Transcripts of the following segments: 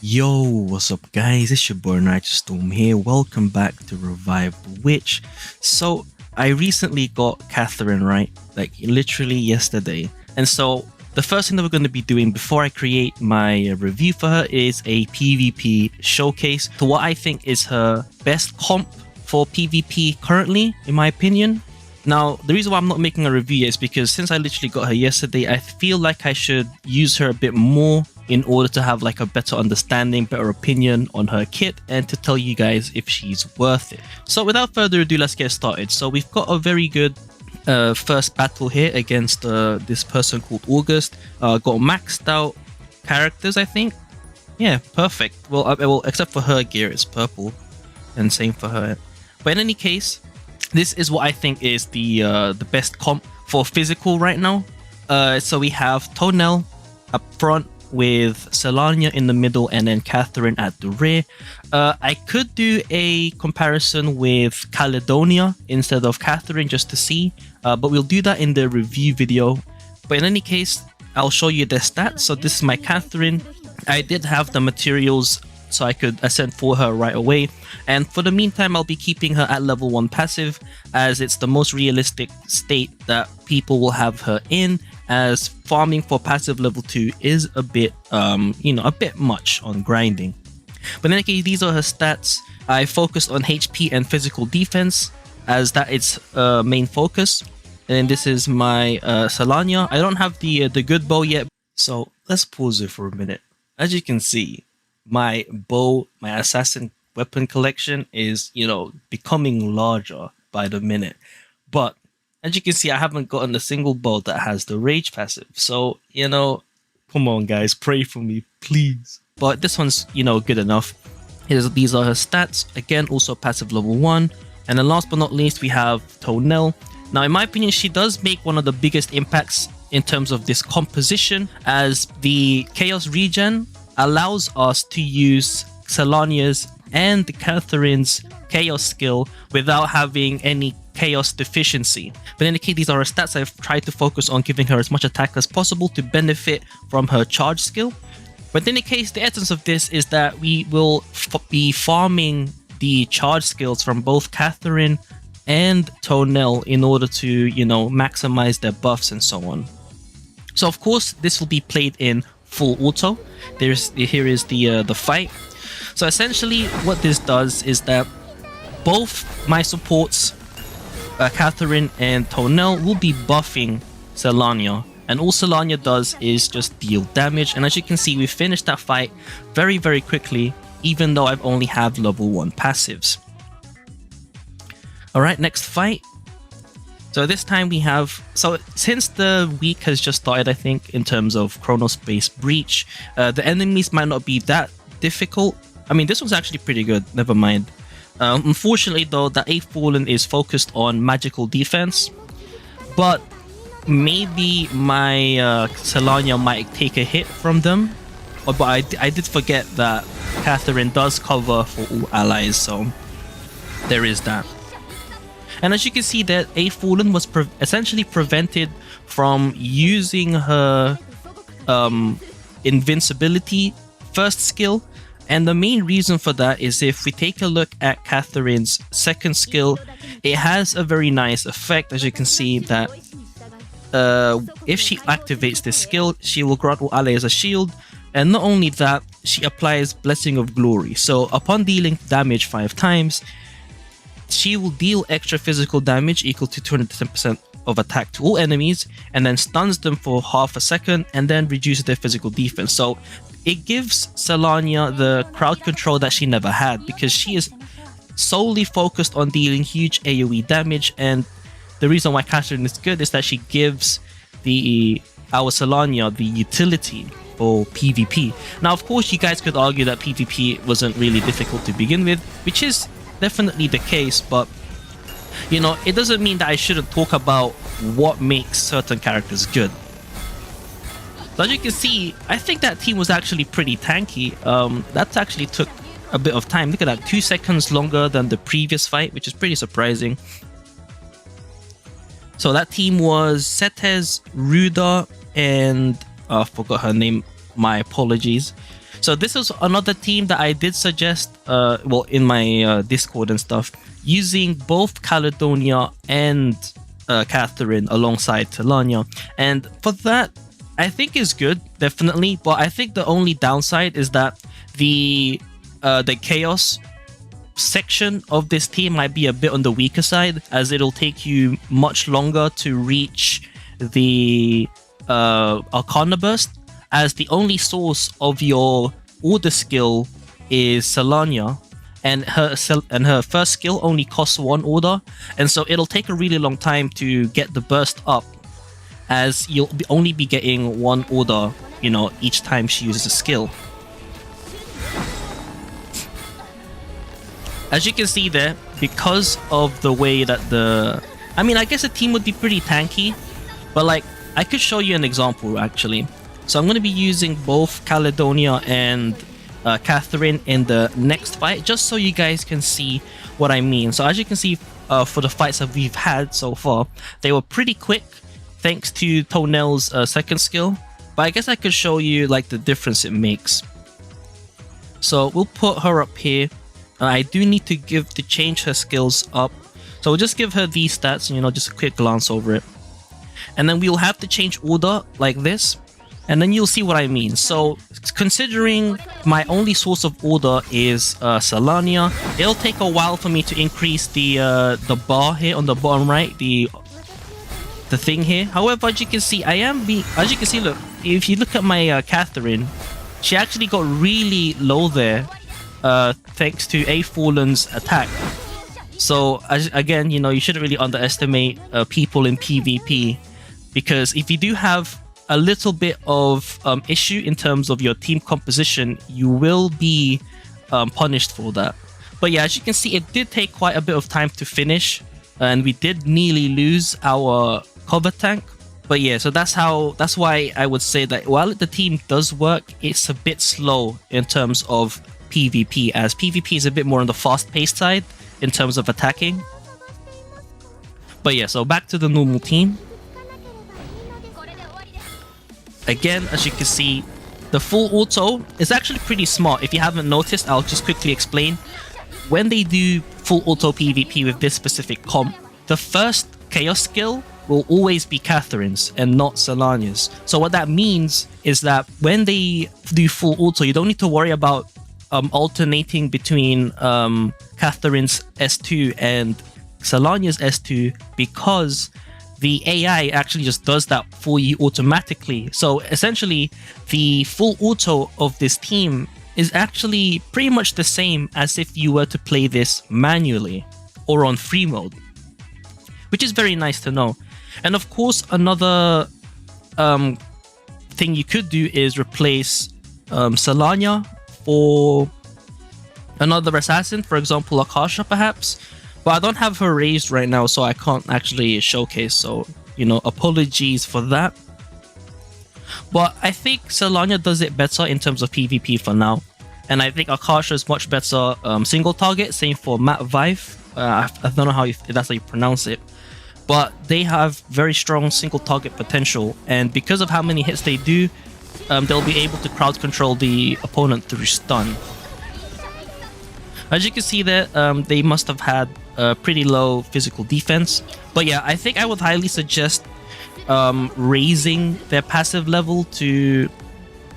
Yo, what's up guys? It's your boy Nitrostorm here. Welcome back to Revive the Witch. So, I recently got Catherine, right? Like literally yesterday. And so, the first thing that we're going to be doing before I create my review for her is a PvP showcase to what I think is her best comp for PvP currently, in my opinion. Now, the reason why I'm not making a review yet is because since I literally got her yesterday, I feel like I should use her a bit more in order to have like a better understanding, better opinion on her kit and to tell you guys if she's worth it. So without further ado, let's get started. So we've got a very good first battle here against this person called August. Got maxed out characters, I think. Yeah, perfect. Well, except for her gear, it's purple, and same for her. But in any case, this is what I think is the best comp for physical right now. So we have Tounel up front with Celanya in the middle and then Catherine at the rear. I could do a comparison with Caledonia instead of Catherine just to see, but we'll do that in the review video. But in any case, I'll show you the stats. So this is my Catherine. I did have the materials so I could ascend for her right away, and for the meantime I'll be keeping her at level 1 passive as it's the most realistic state that people will have her in, as farming for passive level 2 is a bit a bit much on grinding. But in any case, these are her stats. I focused on HP and physical defense as that its main focus, and this is my Celanya. I don't have the good bow yet, so let's pause it for a minute. As you can see, my bow, my assassin weapon collection is, becoming larger by the minute. But as you can see, I haven't gotten a single bow that has the rage passive. So, come on guys, pray for me, please. But this one's, good enough. These are her stats. Again, also passive level 1. And then last but not least, we have Tounel. Now, in my opinion, she does make one of the biggest impacts in terms of this composition, as the Chaos regen allows us to use Celanya's and Catherine's Chaos skill without having any Chaos deficiency. But in any case, these are her stats. I've tried to focus on giving her as much attack as possible to benefit from her charge skill. But in any case, the essence of this is that we will be farming the charge skills from both Catherine and Tounel in order to, maximize their buffs and so on. So of course, this will be played in full auto. Here is the fight. So essentially what this does is that both my supports, Catherine and Tounel, will be buffing Celanya, and all Celanya does is just deal damage. And as you can see, we finished that fight very, very quickly, even though I've only have level 1 passives. Alright, next fight. So this time we have, since the week has just started, I think, in terms of Chronospace Breach, the enemies might not be that difficult. I mean, this one's actually pretty good, never mind. Unfortunately though, that A Fallen is focused on magical defense, but maybe my Celanya might take a hit from them. But I did forget that Catherine does cover for all allies, so there is that. And as you can see, that A Fallen was essentially prevented from using her invincibility first skill. And the main reason for that is if we take a look at Catherine's second skill, it has a very nice effect. As you can see that if she activates this skill, she will grant all allies a shield. And not only that, she applies Blessing of Glory. So upon dealing damage 5 times, she will deal extra physical damage equal to 210% of attack to all enemies, and then stuns them for half a second, and then reduces their physical defense. So it gives Celanya the crowd control that she never had, because she is solely focused on dealing huge AoE damage. And the reason why Catherine is good is that she gives our Celanya the utility for PvP. Now, of course, you guys could argue that PvP wasn't really difficult to begin with, which is definitely the case, but it doesn't mean that I shouldn't talk about what makes certain characters good. So as you can see, I think that team was actually pretty tanky. That actually took a bit of time. Look at that, 2 seconds longer than the previous fight, which is pretty surprising. So that team was Setez, Ruda, and I forgot her name, my apologies. So this is another team that I did suggest, well, in my Discord and stuff, using both Caledonia and Catherine alongside Celanya. And for that, I think is good, definitely. But I think the only downside is that the chaos section of this team might be a bit on the weaker side, as it'll take you much longer to reach the Arcana Burst, as the only source of your order skill is Celanya, and her first skill only costs 1 order, and so it'll take a really long time to get the burst up, as you'll only be getting 1 order, you know, each time she uses a skill. As you can see there, because of the way that I mean, I guess the team would be pretty tanky, but like, I could show you an example actually. So I'm going to be using both Caledonia and Catherine in the next fight, just so you guys can see what I mean. So as you can see, for the fights that we've had so far, they were pretty quick thanks to Tounel's second skill. But I guess I could show you like the difference it makes. So we'll put her up here. I do need to change her skills up. So we'll just give her these stats, you know, just a quick glance over it. And then we'll have to change order like this. And then you'll see what I mean. So considering my only source of order is Celanya, it'll take a while for me to increase the bar here on the bottom right, the thing here. However, as you can see, as you can see, look, if you look at my Catherine, she actually got really low there, thanks to A Fallen's attack. So again, you know, you shouldn't really underestimate people in PvP, because if you do have a little bit of issue in terms of your team composition, you will be punished for that. But yeah, as you can see, it did take quite a bit of time to finish, and we did nearly lose our cover tank. But yeah, so that's why I would say that while the team does work, it's a bit slow in terms of PvP, as PvP is a bit more on the fast-paced side in terms of attacking. But yeah, so back to the normal team. Again, as you can see, the full auto is actually pretty smart. If you haven't noticed, I'll just quickly explain. When they do full auto PvP with this specific comp, the first chaos skill will always be Catherine's and not Celanya's. So what that means is that when they do full auto, you don't need to worry about alternating between Catherine's S2 and Celanya's S2, because the AI actually just does that for you automatically. So essentially, the full auto of this team is actually pretty much the same as if you were to play this manually or on free mode, which is very nice to know. And of course, another thing you could do is replace Celanya for another assassin, for example, Akasha perhaps. But I don't have her raised right now, so I can't actually showcase, so, you know, apologies for that. But I think Celanya does it better in terms of PvP for now. And I think Akasha is much better single target, same for Matt Vive. I don't know if that's how you pronounce it. But they have very strong single target potential, and because of how many hits they do, they'll be able to crowd control the opponent through stun. As you can see there, they must have had pretty low physical defense. But yeah, I think I would highly suggest raising their passive level to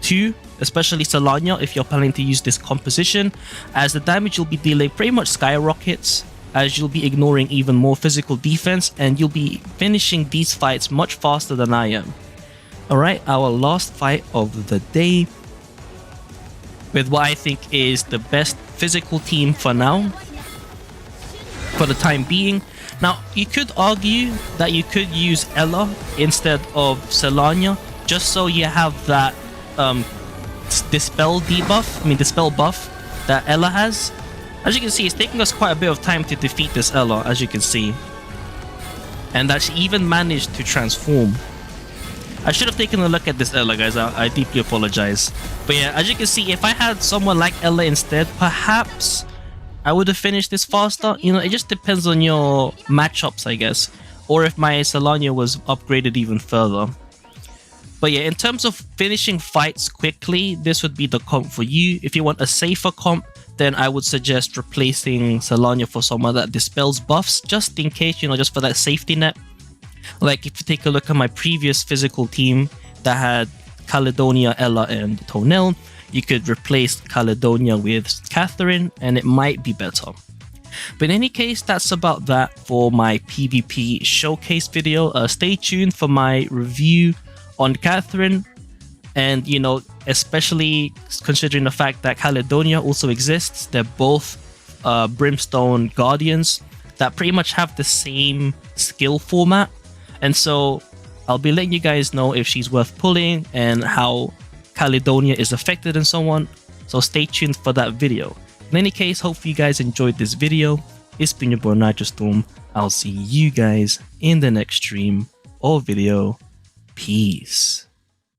2, especially Celanya, if you're planning to use this composition, as the damage you'll be dealing pretty much skyrockets, as you'll be ignoring even more physical defense, and you'll be finishing these fights much faster than I am. Alright, our last fight of the day, with what I think is the best physical team for now, for the time being. Now, you could argue that you could use Ella instead of Celanya, just so you have that dispel buff that Ella has. As you can see, it's taking us quite a bit of time to defeat this Ella, as you can see. And that she even managed to transform. I should have taken a look at this Ella, guys. I deeply apologize. But yeah, as you can see, if I had someone like Ella instead, perhaps I would have finished this faster. You know, it just depends on your matchups, I guess. Or if my Celanya was upgraded even further. But yeah, in terms of finishing fights quickly, this would be the comp for you. If you want a safer comp, then I would suggest replacing Celanya for someone that dispels buffs, just in case, you know, just for that safety net. Like if you take a look at my previous physical team that had Caledonia, Ella, and Tounel, you could replace Caledonia with Catherine and it might be better. But in any case, that's about that for my PvP showcase video. Stay tuned for my review on Catherine, and you know, especially considering the fact that Caledonia also exists. They're both Brimstone Guardians that pretty much have the same skill format, and so I'll be letting you guys know if she's worth pulling and how Caledonia is affected and so on. So stay tuned for that video. In any case, hopefully you guys enjoyed this video. It's been your boy Nitrostorm. I'll see you guys in the next stream or video. Peace.